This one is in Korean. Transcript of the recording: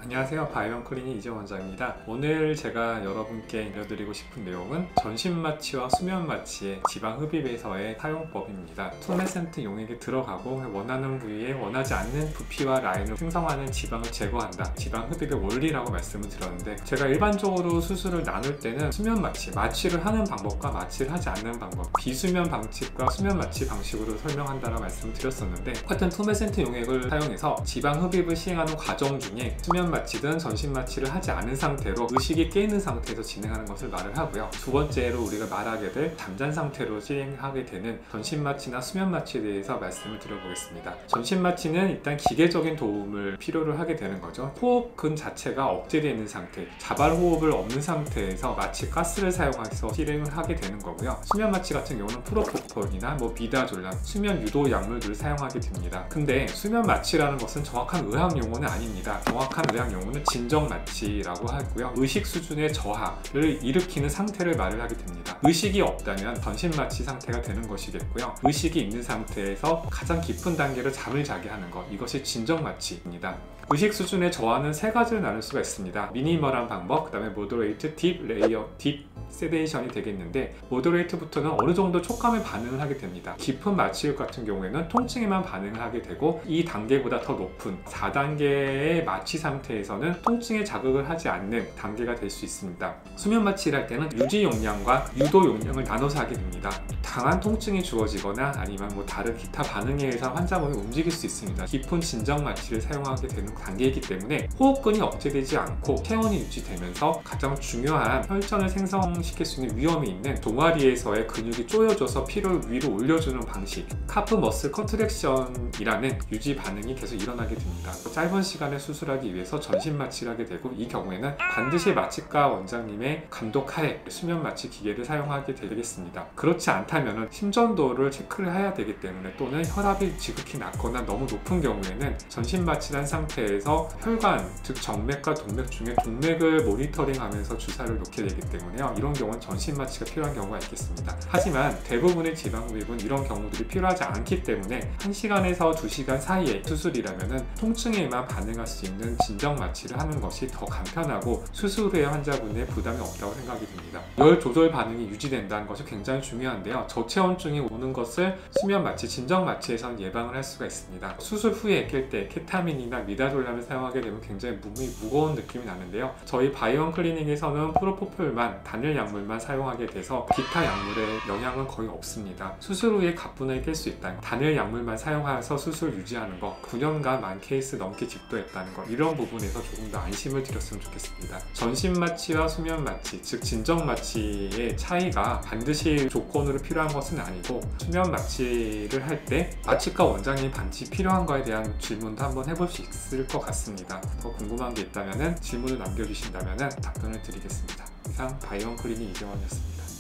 안녕하세요, 바이온 클리닉 이재원 원장입니다. 오늘 제가 여러분께 알려드리고 싶은 내용은 전신 마취와 수면 마취의 지방 흡입에서의 사용법입니다. 투메센트 용액에 들어가고 원하는 부위에 원하지 않는 부피와 라인을 생성하는 지방을 제거한다, 지방 흡입의 원리라고 말씀을 드렸는데, 제가 일반적으로 수술을 나눌 때는 수면 마취, 마취를 하는 방법과 마취를 하지 않는 방법, 비수면 방식과 수면 마취 방식으로 설명한다라고 말씀을 드렸었는데, 같은 투메센트 용액을 사용해서 지방 흡입을 시행하는 과정 중에 수면 마취든 전신 마취를 하지 않은 상태로 의식이 깨있는 상태에서 진행하는 것을 말을 하고요. 두 번째로 우리가 말하게 될 잠잔 상태로 진행하게 되는 전신 마취나 수면 마취에 대해서 말씀을 드려보겠습니다. 전신 마취는 일단 기계적인 도움을 필요로 하게 되는 거죠. 호흡근 자체가 억제되어 있는 상태, 자발 호흡을 없는 상태에서 마취 가스를 사용해서 실행을 하게 되는 거고요. 수면 마취 같은 경우는 프로포폴이나 미다졸람, 수면 유도 약물들을 사용하게 됩니다. 근데 수면 마취라는 것은 정확한 의학 용어는 아닙니다. 정확한 의학 용어는 진정 마취라고 하고요. 의식 수준의 저하를 일으키는 상태를 말을 하게 됩니다. 의식이 없다면 전신 마취 상태가 되는 것이겠고요. 의식이 있는 상태에서 가장 깊은 단계로 잠을 자게 하는 것, 이것이 진정 마취입니다. 의식 수준의 저하는 세 가지로 나눌 수가 있습니다. 미니멀한 방법, 그 다음에 모더레이트, 딥, 레이어, 딥 세데이션이 되겠는데, 모더레이트부터는 어느 정도 촉감에 반응을 하게 됩니다. 깊은 마취육 같은 경우에는 통증에만 반응을 하게 되고, 이 단계보다 더 높은 4단계의 마취 상태에서는 통증에 자극을 하지 않는 단계가 될 수 있습니다. 수면 마취를 할 때는 유지 용량과 유도 용량을 나눠서 하게 됩니다. 강한 통증이 주어지거나 아니면 다른 기타 반응에 의해서 환자분이 움직일 수 있습니다. 깊은 진정 마취를 사용하게 되는 단계이기 때문에 호흡근이 억제되지 않고 체온이 유지되면서 가장 중요한 혈전을 생성시킬 수 있는 위험이 있는 종아리에서의 근육이 조여져서 피를 위로 올려주는 방식, 카프 머슬 컨트랙션이라는 유지 반응이 계속 일어나게 됩니다. 짧은 시간에 수술하기 위해서 전신 마취를 하게 되고, 이 경우에는 반드시 마취과 원장님의 감독하에 수면 마취 기계를 사용하게 되겠습니다. 그렇지 않다면 심전도를 체크를 해야 되기 때문에, 또는 혈압이 지극히 낮거나 너무 높은 경우에는 전신 마취를 한 상태에서 혈관, 즉 정맥과 동맥 중에 동맥을 모니터링하면서 주사를 놓게 되기 때문에요. 이런 경우는 전신 마취가 필요한 경우가 있겠습니다. 하지만 대부분의 지방 흡입은 이런 경우들이 필요하지 않기 때문에 1시간에서 2시간 사이의 수술이라면 통증에만 반응할 수 있는 진정 마취를 하는 것이 더 간편하고 수술 후에 환자분의 부담이 없다고 생각이 듭니다. 열 조절 반응이 유지된다는 것이 굉장히 중요한데요. 저체온증이 오는 것을 수면 마취, 진정 마취에서는 예방을 할 수가 있습니다. 수술 후에 깰 때 케타민이나 미다졸람을 사용하게 되면 굉장히 몸이 무거운 느낌이 나는데요. 저희 바이온 클리닉에서는 프로포폴만, 단일 약물만 사용하게 돼서 기타 약물의 영향은 거의 없습니다. 수술 후에 가뿐하게 깰 수 있다는, 단일 약물만 사용해서 수술 유지하는 것, 9년간 만 케이스 넘게 집도했다는 것, 이런 부분에서 조금 더 안심을 드렸으면 좋겠습니다. 전신 마취와 수면 마취, 즉 진정 마취의 차이가 반드시 조건으로 필요한 것은 아니고, 수면 마취를 할 때 마취과 원장님 반드시 필요한 거에 대한 질문도 한번 해볼 수 있을 것 같습니다. 더 궁금한 게 있다면 질문을 남겨주신다면 답변을 드리겠습니다. 이상 바이온 클리닉 이재원이었습니다.